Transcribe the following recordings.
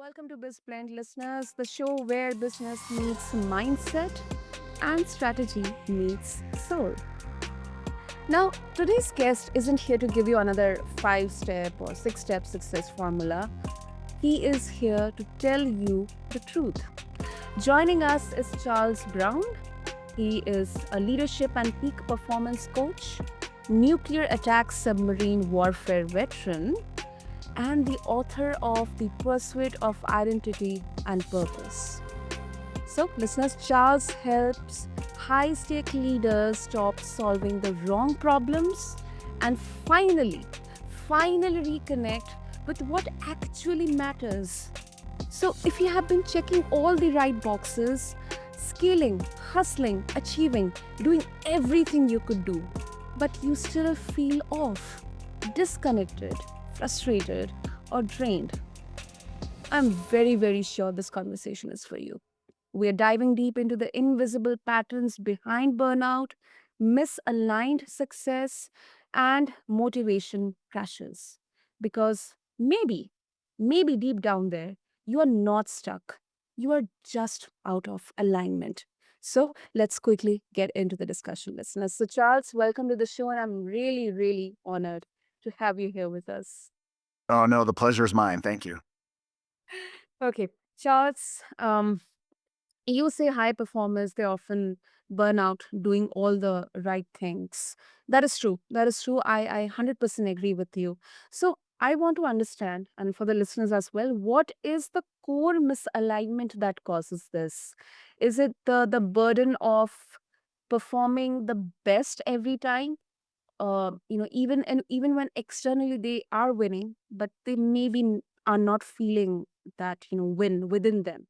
welcome to BizBlend listeners, the show where business meets mindset and strategy meets soul. Now, today's guest isn't here to give you another 5 step or 6 step success formula. He is here to tell you the truth. Joining us is Charles Browne. He is a leadership and peak performance coach, nuclear attack submarine warfare veteran, and the author of The Pursuit of Identity and Purpose. So, listeners, Charles helps high stake leaders stop solving the wrong problems and finally reconnect with what actually matters. So, if you have been checking all the right boxes, scaling, hustling, achieving, doing everything you could do, but you still feel off, disconnected, frustrated, or drained, I'm very sure this conversation is for you. We are diving deep into the invisible patterns behind burnout, misaligned success, and motivation crashes. Because maybe deep down there, you are not stuck. You are just out of alignment. So let's quickly get into the discussion, listeners. So, Charles, welcome to the show, and I'm really honored to have you here with us. Oh, no, the pleasure is mine. Thank you. Okay, Charles, you say high performers, they often burn out doing all the right things. That is true. That is true. I 100% agree with you. So I want to understand, and for the listeners as well, what is the core misalignment that causes this? Is it the burden of performing the best every time? Even when externally they are winning, but they are not feeling that win within them.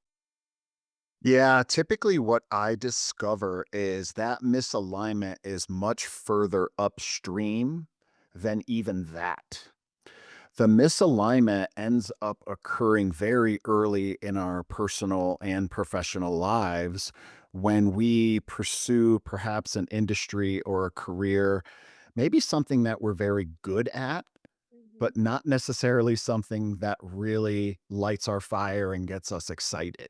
Yeah, typically what I discover is that misalignment is much further upstream than even that. The misalignment ends up occurring very early in our personal and professional lives when we pursue perhaps an industry or a career, maybe something that we're very good at, Mhm. but not necessarily something that really lights our fire and gets us excited.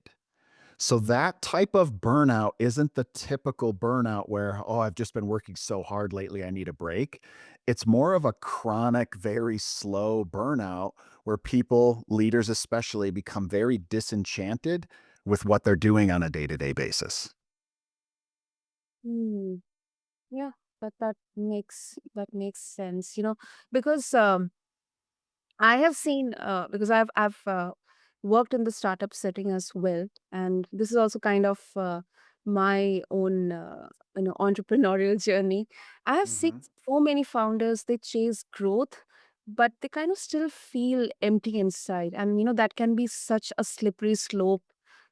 So that type of burnout isn't the typical burnout where, oh, I've just been working so hard lately, I need a break. It's more of a chronic, very slow burnout where people, leaders especially, become very disenchanted with what they're doing on a day to day basis. Hmm. Yeah, but that makes sense, because I have seen because I've worked in the startup setting as well, and this is also kind of my own entrepreneurial journey. I have seen Mhm. so many founders, they chase growth, but they kind of still feel empty inside, and that can be such a slippery slope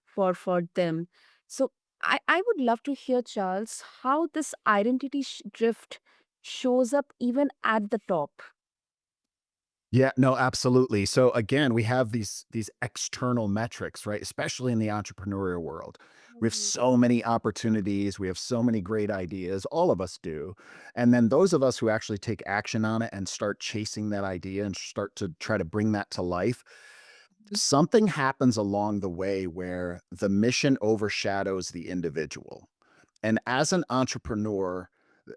for them. So I would love to hear, Charles, how this identity drift shows up even at the top. Yeah, no, absolutely. So again, we have these external metrics, right? Especially in the entrepreneurial world. We have so many opportunities, we have so many great ideas, all of us do. And then those of us who actually take action on it and start chasing that idea and start to try to bring that to life, something happens along the way where the mission overshadows the individual. And as an entrepreneur,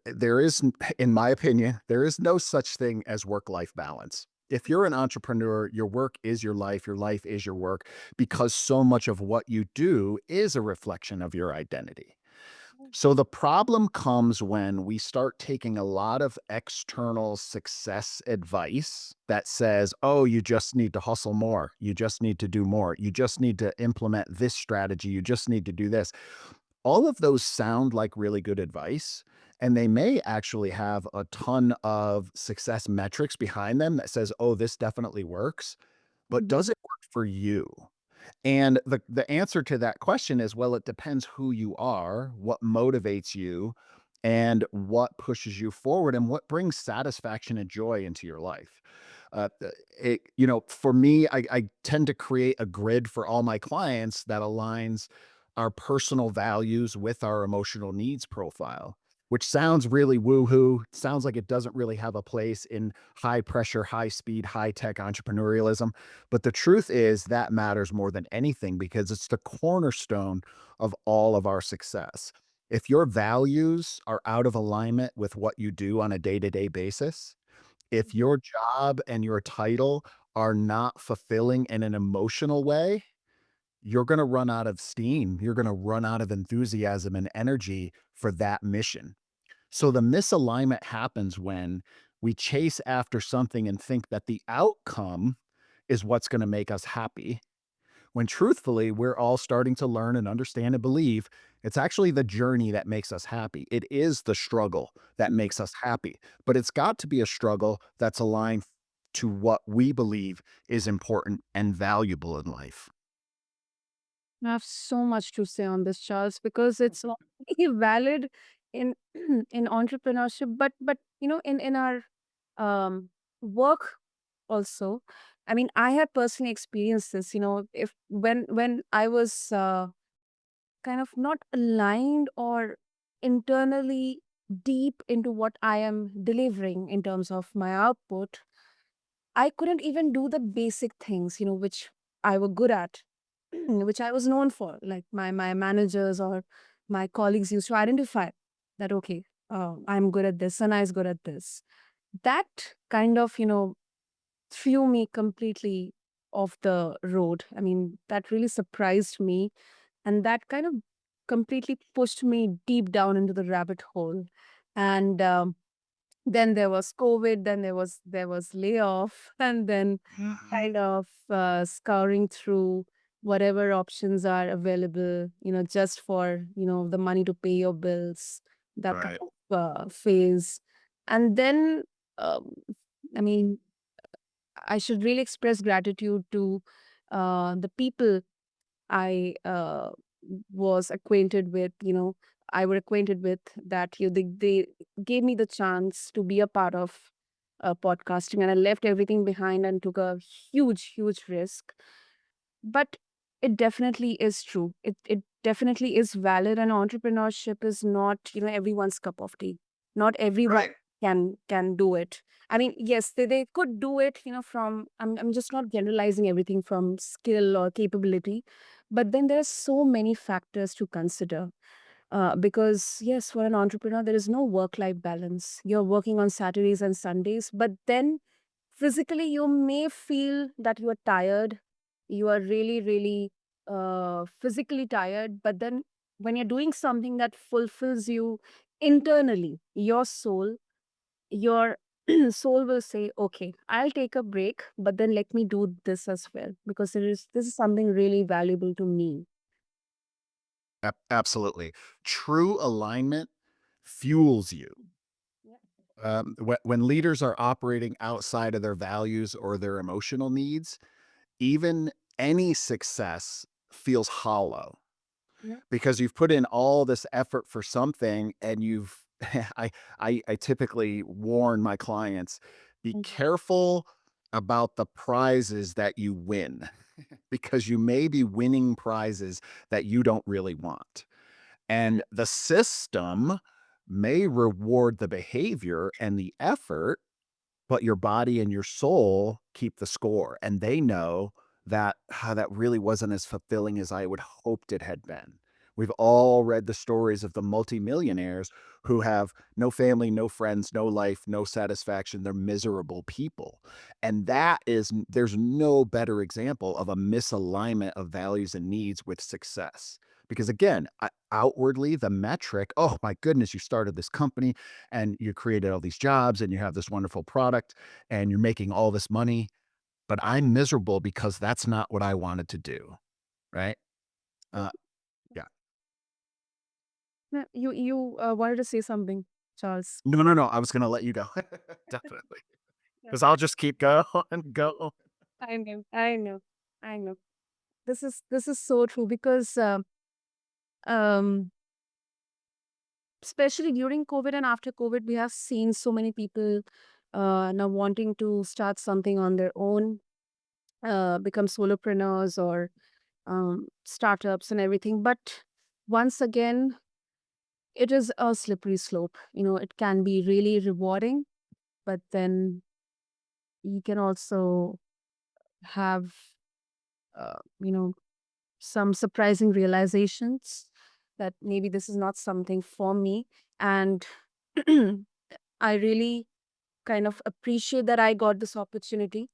there is, in my opinion, there is no such thing as work life balance. If you're an entrepreneur, your work is your life is your work, because so much of what you do is a reflection of your identity. So the problem comes when we start taking a lot of external success advice that says, oh, you just need to hustle more. You just need to do more. You just need to implement this strategy. You just need to do this. All of those sound like really good advice, and they may actually have a ton of success metrics behind them that says, "Oh, this definitely works," but Mhm. does it work for you? And the answer to that question is, well, it depends who you are, what motivates you, and what pushes you forward, and what brings satisfaction and joy into your life. For me, I tend to create a grid for all my clients that aligns our personal values with our emotional needs profile. which sounds really woo-hoo, sounds like it doesn't really have a place in high pressure, high speed, high tech entrepreneurialism. But the truth is that matters more than anything because it's the cornerstone of all of our success. If your values are out of alignment with what you do on a day to day basis, if Mhm. your job and your title are not fulfilling in an emotional way, you're going to run out of steam. You're going to run out of enthusiasm and energy for that mission. So the misalignment happens when we chase after something and think that the outcome is what's going to make us happy. When truthfully, we're all starting to learn and understand and believe it's actually the journey that makes us happy. It is the struggle that makes us happy, but it's got to be a struggle that's aligned to what we believe is important and valuable in life. I have so much to say on this, Charles, because it's not only valid in in entrepreneurship, but in our um, work also. I mean, I had personally experienced this. If when I was kind of not aligned or internally deep into what I am delivering in terms of my output, I couldn't even do the basic things, which I were good at, which I was known for. Like my managers or my colleagues used to identify that, okay, I'm good at this and I is good at this. That kind of, threw me completely off the road. I mean, that really surprised me. And that kind of completely pushed me deep down into the rabbit hole. And then there was COVID, then there was layoff, and then kind of scouring through whatever options are available, just for, the money to pay your bills, that kind Right. of phase. And then, um, I mean, I should really express gratitude to the people I was acquainted with, I were acquainted with that they gave me the chance to be a part of podcasting, and I left everything behind and took a huge, huge risk. But it definitely is true. It definitely is valid, and entrepreneurship is not, everyone's cup of tea. Not everyone Right. can do it. I mean, yes, they could do it, from I'm just not generalizing everything from skill or capability, but then there are so many factors to consider. Because yes, for an entrepreneur, there is no work-life balance. You're working on Saturdays and Sundays, but then physically you may feel that you are tired. You are really, really physically tired. But then when you're doing something that fulfills you internally, your soul, your soul will say, okay, I'll take a break, but then let me do this as well because this is something really valuable to me. Absolutely. True alignment fuels you. Yeah. When leaders are operating outside of their values or their emotional needs, even any success feels hollow Yeah. because you've put in all this effort for something and you've I, I typically warn my clients, be Mhm. careful about the prizes that you win because you may be winning prizes that you don't really want. And the system may reward the behavior and the effort, but your body and your soul keep the score. And they know that that really wasn't as fulfilling as I would hoped it had been. We've all read the stories of the multimillionaires who have no family, no friends, no life, no satisfaction. They're miserable people. And there's no better example of a misalignment of values and needs with success. Because again, outwardly, the metric, oh my goodness, you started this company and you created all these jobs and you have this wonderful product and you're making all this money, but I'm miserable because that's not what I wanted to do, right? Uh, yeah. Yeah, you wanted to say something, Charles. No, no, no. I was gonna let you go. Definitely. Yeah. Because I'll just keep going and go. I know, I know, I know. This is so true because um especially during COVID and after COVID, we have seen so many people now wanting to start something on their own, become solopreneurs or startups and everything. But once again, it is a slippery slope. It can be really rewarding, but then you can also have, you know, some surprising realizations that maybe this is not something for me. And I really kind of appreciate that I got this opportunity.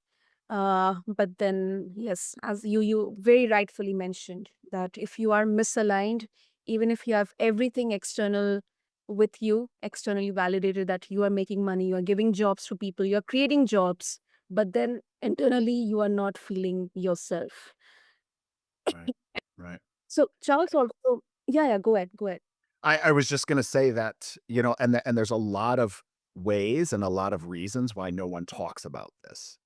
But then, yes, as you very rightfully mentioned, that if you are misaligned, even if you have everything external with you, externally validated that you are making money, you are giving jobs to people, you are creating jobs, but then internally you are not feeling yourself. Right. Right. So Charles also, yeah, yeah, go ahead, go ahead. I was just gonna say that, and there's a lot of ways and a lot of reasons why no one talks about this,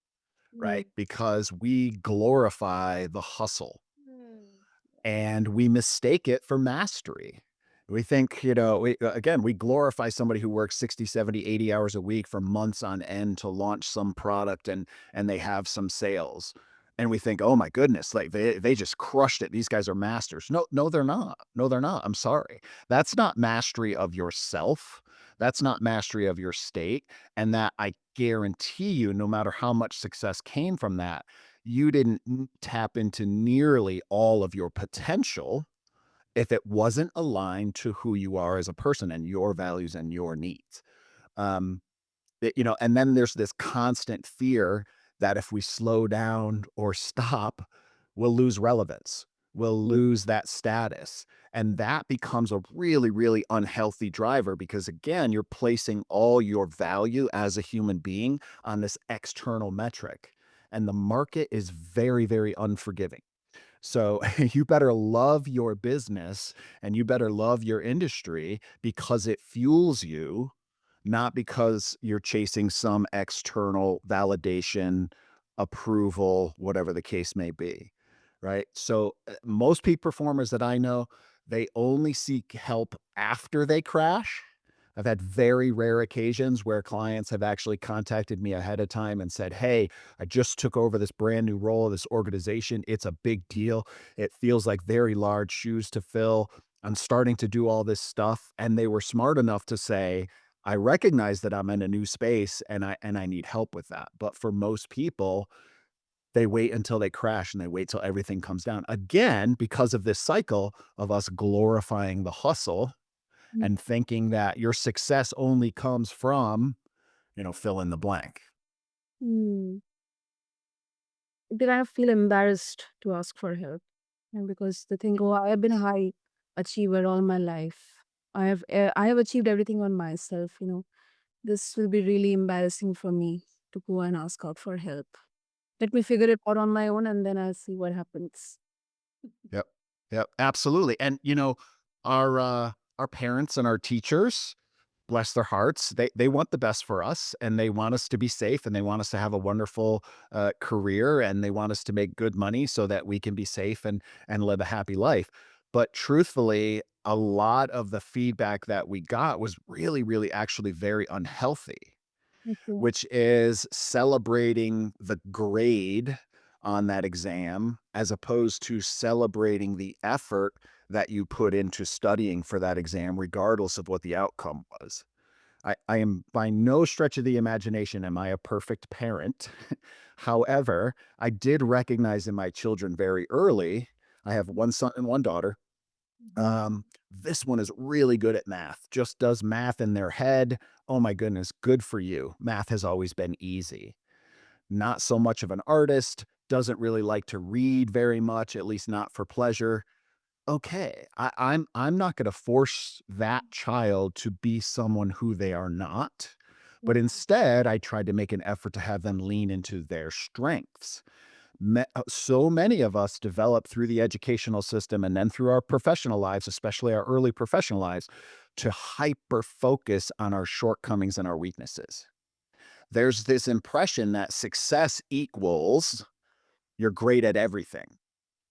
Mm. right? Because we glorify the hustle Mm. and we mistake it for mastery. We think, again, we glorify somebody who works 60, 70, 80 hours a week for months on end to launch some product and they have some sales. And we think, oh my goodness, like they just crushed it. These guys are masters. No, no, they're not. No, they're not. I'm sorry. That's not mastery of yourself. That's not mastery of your state. And that I guarantee you, no matter how much success came from that, you didn't tap into nearly all of your potential if it wasn't aligned to who you are as a person and your values and your needs. Um, and then there's this constant fear that if we slow down or stop, we'll lose relevance. We'll Mm. lose that status. And that becomes a really, really unhealthy driver because, again, you're placing all your value as a human being on this external metric. And the market is very, very unforgiving. So you better love your business and you better love your industry because it fuels you, not because you're chasing some external validation, approval, whatever the case may be. Right. So most peak performers that I know, they only seek help after they crash. I've had very rare occasions where clients have actually contacted me ahead of time and said, hey, I just took over this brand new role of this organization. It's a big deal. It feels like very large shoes to fill. I'm starting to do all this stuff. And they were smart enough to say, I recognize that I'm in a new space and I need help with that. But for most people, they wait until they crash and they wait till everything comes down. Again, because of this cycle of us glorifying the hustle Mm. and thinking that your success only comes from, fill in the blank. Mm. Then I feel embarrassed to ask for help. And because they think, oh, I've been a high achiever all my life. I have achieved everything on myself. This will be really embarrassing for me to go and ask out for help. Let me figure it out on my own and then I'll see what happens. Yep. Yep. Absolutely. And our parents and our teachers, bless their hearts, they want the best for us and they want us to be safe and they want us to have a wonderful career and they want us to make good money so that we can be safe and live a happy life. But truthfully, a lot of the feedback that we got was really, really actually very unhealthy, Okay. which is celebrating the grade on that exam as opposed to celebrating the effort that you put into studying for that exam, regardless of what the outcome was. I am by no stretch of the imagination am I a perfect parent. However, I did recognize in my children very early. I have one son and one daughter. Mhm. This one is really good at math, just does math in their head. Oh my goodness, good for you. Math has always been easy. Not so much of an artist, doesn't really like to read very much, at least not for pleasure. Okay, I'm not going to force that child to be someone who they are not, but instead I tried to make an effort to have them lean into their strengths. So many of us develop through the educational system and then through our professional lives, especially our early professional lives, to hyper focus on our shortcomings and our weaknesses. There's this impression that success equals you're great at everything.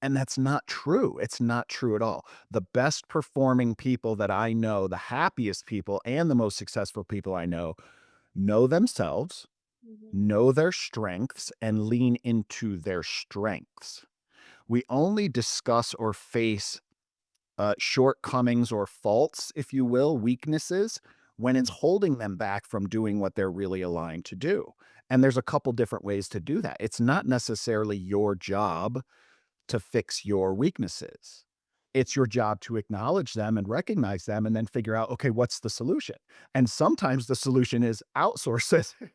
And that's not true. It's not true at all. The best performing people that I know, the happiest people and the most successful people I know themselves, Mhm. know their strengths, and lean into their strengths. We only discuss or face shortcomings or faults, if you will, weaknesses, when it's holding them back from doing what they're really aligned to do. And there's a couple different ways to do that. It's not necessarily your job to fix your weaknesses. It's your job to acknowledge them and recognize them and then figure out, okay, what's the solution? And sometimes the solution is outsource it.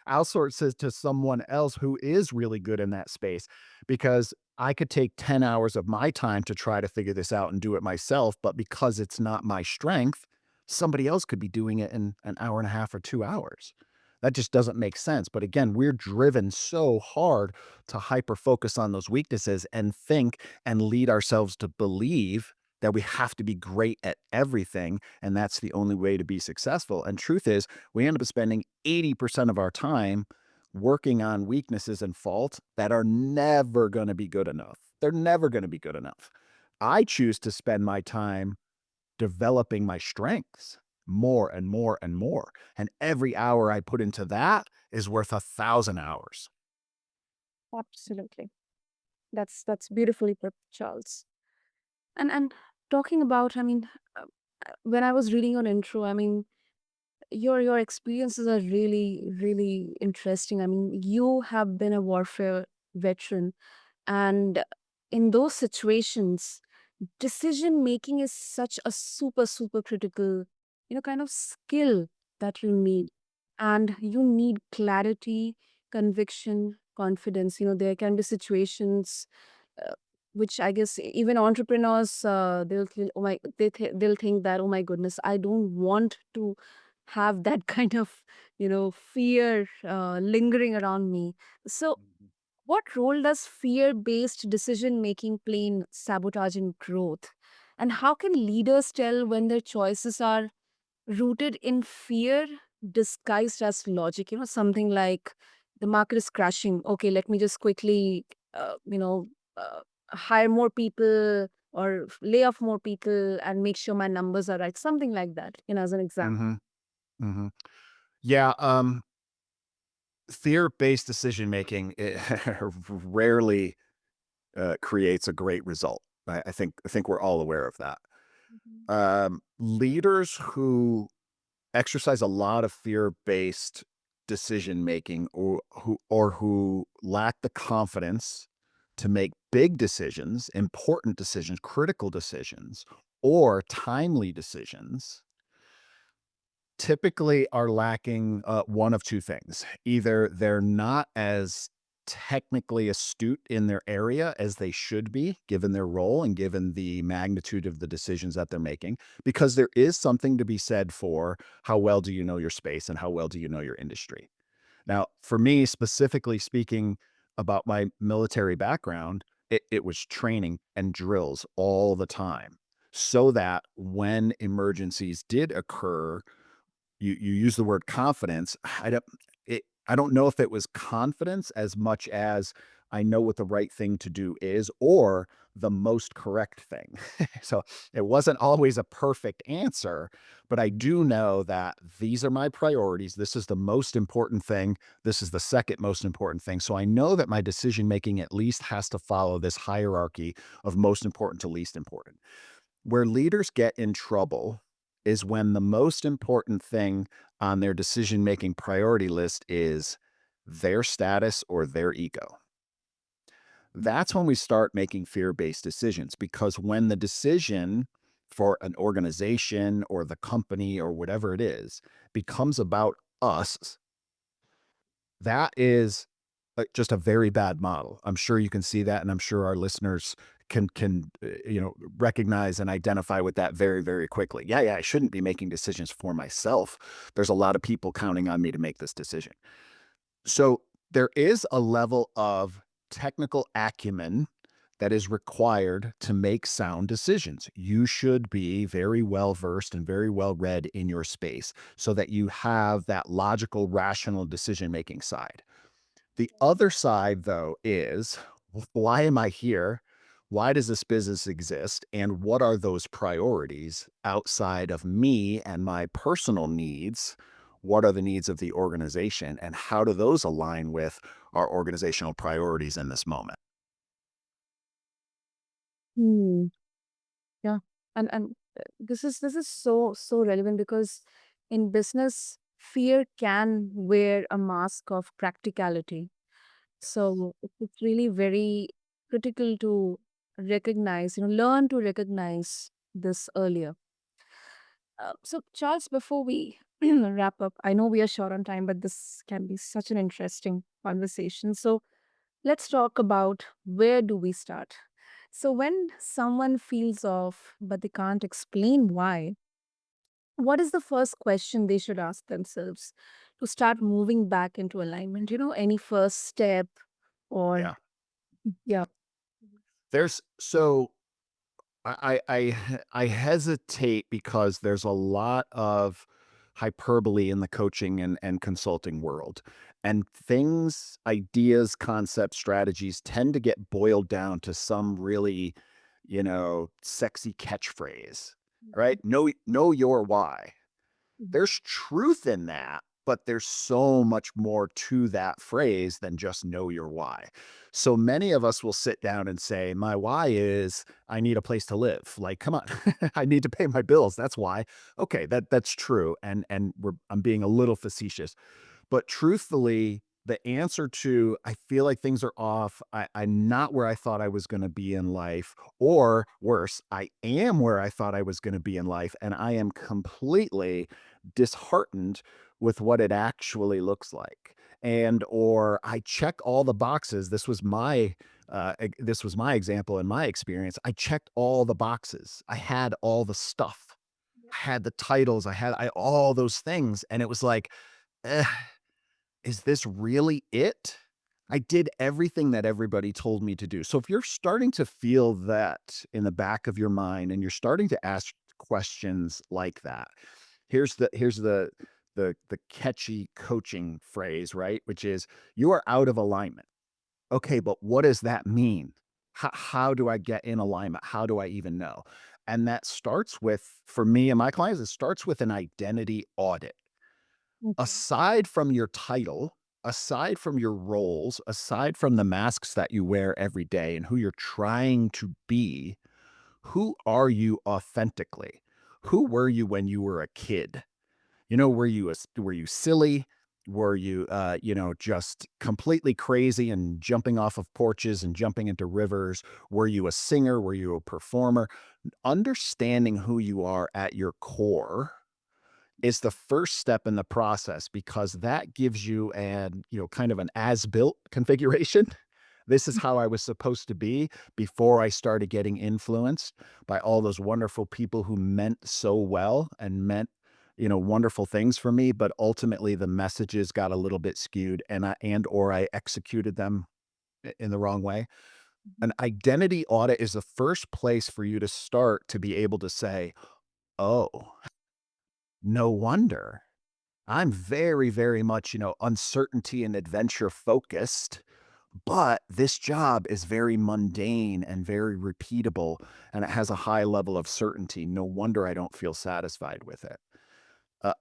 Outsource it to someone else who is really good in that space, because I could take 10 hours of my time to try to figure this out and do it myself, but because it's not my strength, somebody else could be doing it in an hour and a half or 2 hours. That just doesn't make sense. But again, we're driven so hard to hyper focus on those weaknesses and think and lead ourselves to believe that we have to be great at everything, and that's the only way to be successful. And truth is, we end up spending 80% of our time working on weaknesses and faults that are never going to be good enough. They're never going to be good enough. I choose to spend my time developing my strengths more and more and more. And every hour I put into that is worth 1,000 hours. Absolutely. That's beautifully put, Charles. And talking about, uh, when I was reading your intro, your experiences are really interesting. I mean, you have been a warfare veteran, and in those situations, decision making is such a super critical, kind of skill that you need. And you need clarity, conviction, confidence. There can be situations, uh, which I guess even entrepreneurs, they'll think that, oh my goodness, I don't want to have that kind of fear lingering around me. So what role does fear based decision making play in sabotaging growth? And how can leaders tell when their choices are rooted in fear disguised as logic? Something like the market is crashing. Okay, let me just quickly, uh, hire more people or lay off more people and make sure my numbers are right. Something like that, as an example. Mhm, mhm. Yeah, fear-based decision making rarely creates a great result. I think we're all aware of that. Mhm. Leaders who exercise a lot of fear-based decision making, or who lack the confidence to make big decisions, important decisions, critical decisions, or timely decisions, typically are lacking one of two things. Either they're not as technically astute in their area as they should be, given their role and given the magnitude of the decisions that they're making, because there is something to be said for how well do you know your space and how well do you know your industry. Now, for me, specifically speaking about my military background, it was training and drills all the time so that when emergencies did occur, you use the word confidence. I don't know if it was confidence as much as I know what the right thing to do is or the most correct thing. So it wasn't always a perfect answer, but I do know that these are my priorities. This is the most important thing. This is the second most important thing. So I know that my decision making at least has to follow this hierarchy of most important to least important. Where leaders get in trouble is when the most important thing on their decision making priority list is their status or their ego. That's when we start making fear based decisions, because when the decision for an organization or the company or whatever it is becomes about us, that is just a very bad model. I'm sure you can see that, and I'm sure our listeners can recognize and identify with that very quickly. Yeah, I shouldn't be making decisions for myself. There's a lot of people counting on me to make this decision. So there is a level of technical acumen that is required to make sound decisions. You should be very well versed and very well read in your space so that you have that logical, rational decision making side. The other side, though, is why am I here? Why does this business exist? And what are those priorities outside of me and my personal needs? What are the needs of the organization? And how do those align with our organizational priorities in this moment? Hmm. Yeah. And this is so relevant because in business, fear can wear a mask of practicality. So it's really very critical to recognize, learn to recognize this earlier. So, Charles, before we wrap up, I know we are short on time, but this can be such an interesting conversation. So, let's talk about where do we start. So, when someone feels off, but they can't explain why, what is the first question they should ask themselves to start moving back into alignment? Any first step or, Yeah. yeah. There's so I hesitate because there's a lot of hyperbole in the coaching and consulting world. And things, ideas, concepts, strategies tend to get boiled down to some really, sexy catchphrase, right? Know your why. There's truth in that, but there's so much more to that phrase than just know your why. So many of us will sit down and say, "My why is I need a place to live." Like, come on, I need to pay my bills. That's why. Okay, that's true. I'm being a little facetious. But truthfully, the answer to I feel like things are off, I'm not where I thought I was going to be in life, or worse, I am where I thought I was going to be in life, and I am completely disheartened with what it actually looks like. And or I check all the boxes. This was my example in my experience. I checked all the boxes. I had all the stuff. I had the titles. I all those things, and it was like, eh, is this really it? I did everything that everybody told me to do. So if you're starting to feel that in the back of your mind and you're starting to ask questions like that, here's the catchy coaching phrase, right? Which is you are out of alignment. Okay, but what does that mean? How do I get in alignment? How do I even know? And that starts with, for me and my clients, it starts with an identity audit. Okay. Aside from your title, aside from your roles, aside from the masks that you wear every day and who you're trying to be, who are you authentically? Who were you when you were a kid? Were you silly? Were you, just completely crazy and jumping off of porches and jumping into rivers? Were you a singer? Were you a performer? Understanding who you are at your core is the first step in the process because that gives you kind of an as-built configuration. This is how I was supposed to be before I started getting influenced by all those wonderful people who meant so well and meant, wonderful things for me, but ultimately the messages got a little bit skewed and or I executed them in the wrong way. An identity audit is the first place for you to start to be able to say, "Oh, no wonder." I'm very, very much, uncertainty and adventure focused, but this job is very mundane and very repeatable, and it has a high level of certainty. No wonder I don't feel satisfied with it.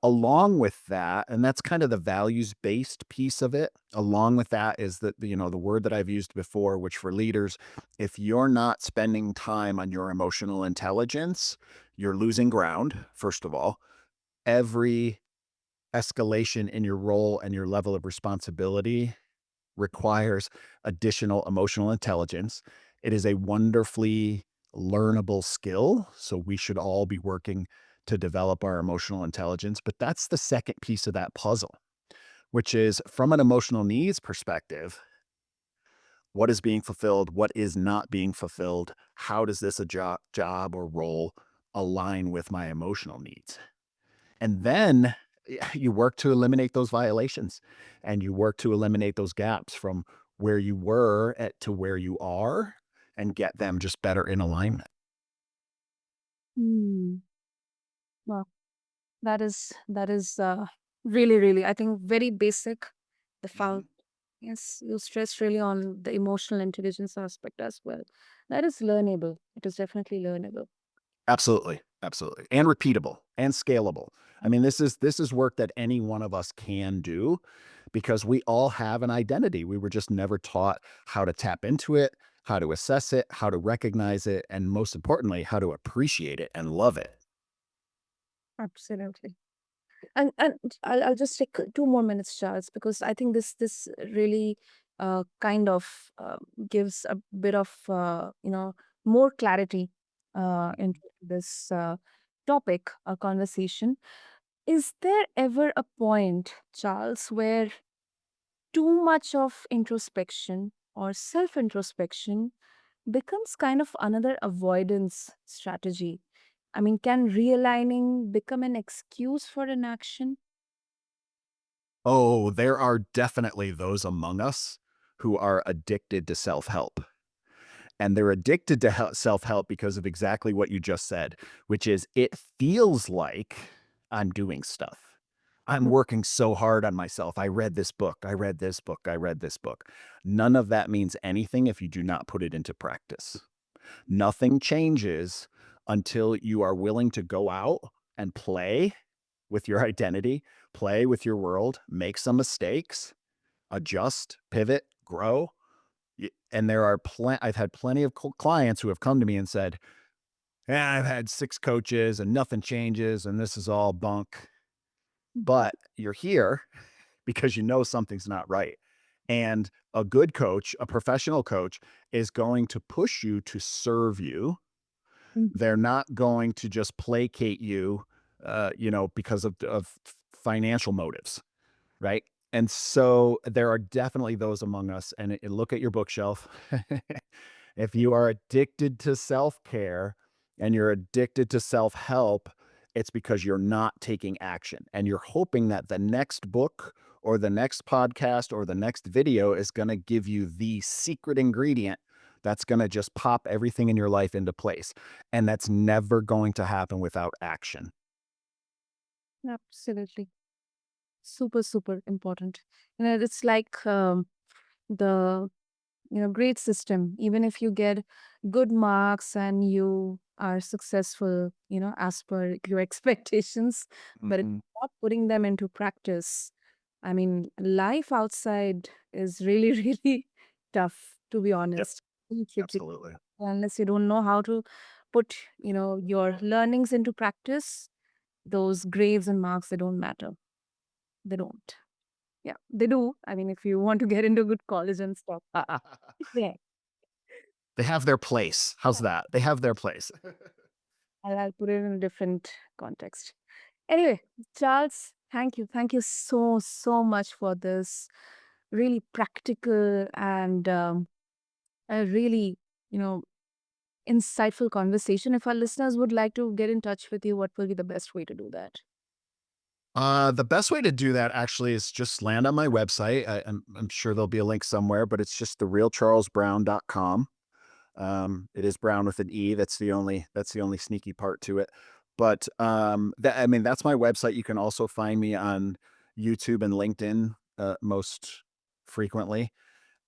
Along with that, and that's kind of the values based piece of it. Along with that is that, the word that I've used before, which for leaders, if you're not spending time on your emotional intelligence, you're losing ground, first of all. Every escalation in your role and your level of responsibility requires additional emotional intelligence. It is a wonderfully learnable skill. So we should all be working to develop our emotional intelligence. But that's the second piece of that puzzle, which is from an emotional needs perspective, what is being fulfilled? What is not being fulfilled? How does this job or role align with my emotional needs? And then you work to eliminate those violations and you work to eliminate those gaps from where you were to where you are and get them just better in alignment. Hmm. Wow. That is really, really, I think, very basic. The found Mhm. Yes, you stress really on the emotional intelligence aspect as well. That is learnable. It is definitely learnable. Absolutely, absolutely, and repeatable and scalable. I mean, this is work that any one of us can do because we all have an identity. We were just never taught how to tap into it, how to assess it, how to recognize it, and most importantly, how to appreciate it and love it. Absolutely. And I'll just take 2 more minutes, Charles, because I think this really kind of gives a bit of more clarity into this topic, conversation. Is there ever a point, Charles, where too much of introspection or self introspection becomes kind of another avoidance strategy? I mean, can realigning become an excuse for inaction? Oh, there are definitely those among us who are addicted to self help. And they're addicted to self help because of exactly what you just said, which is it feels like I'm doing stuff. I'm working so hard on myself. I read this book. I read this book. I read this book. None of that means anything if you do not put it into practice. Nothing changes until you are willing to go out and play with your identity, play with your world, make some mistakes, adjust, pivot, grow. And there are I've had plenty of clients who have come to me and said, "Yeah, I've had 6 coaches and nothing changes and this is all bunk." Mhm, But you're here because you know something's not right. And a good coach, a professional coach, is going to push you to serve you. mhm, They're not going to just placate you, because of financial motives, right? And so there are definitely those among us. And look at your bookshelf. If you are addicted to self care and you're addicted to self help, it's because you're not taking action and you're hoping that the next book or the next podcast or the next video is going to give you the secret ingredient that's going to just pop everything in your life into place. And that's never going to happen without action. absolutely. Super, super important. It's like the grade system. Even if you get good marks and you are successful, as per your expectations, but if Mhm. you're not putting them into practice, I mean, life outside is really, really tough, to be Yep, honest. absolutely. Unless you don't know how to put, your learnings into practice, those grades and marks, they don't matter. They don't. Yeah, they do. I mean, if you want to get into good college and stuff. Yeah. They have their place. How's that? They have their place. I'll put it in a different context. Anyway, Charles, thank you. Thank you so, so much for this really practical and a really, you know, insightful conversation. If our listeners would like to get in touch with you, what will be the best way to do that? The best way to do that actually is just land on my website. I'm sure there'll be a link somewhere, but it's just therealcharlesbrown.com. It is Brown with an E. That's the only sneaky part to it. But I mean, that's my website. You can also find me on YouTube and LinkedIn most frequently.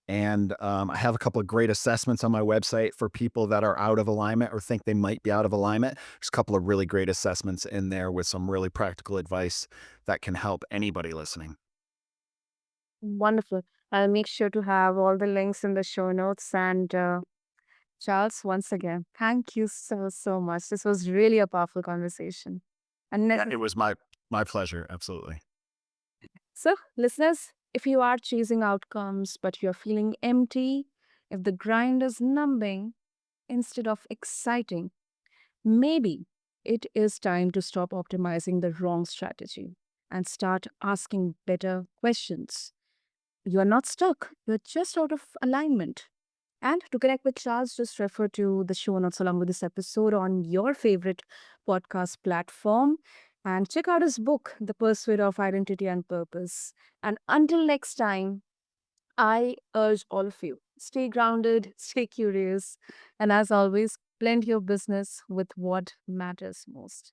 And I have a couple of great assessments on my website for people that are out of alignment or think they might be out of alignment. There's a couple of really great assessments in there with some really practical advice that can help anybody listening. Wonderful. I'll make sure to have all the links in the show notes. And Charles, once again, thank you so, so much. This was really a powerful conversation. And Yeah, it was my pleasure. Absolutely. so, listeners, if you are chasing outcomes but you're feeling empty, if the grind is numbing instead of exciting, maybe it is time to stop optimizing the wrong strategy and start asking better questions. You are not stuck, you're just out of alignment. And to connect with Charles, just refer to the show notes along with this episode on your favorite podcast platform and check out his book, The Pursuit of Identity and Purpose. And until next time, I urge all of you stay grounded, stay curious, and as always, blend your business with what matters most.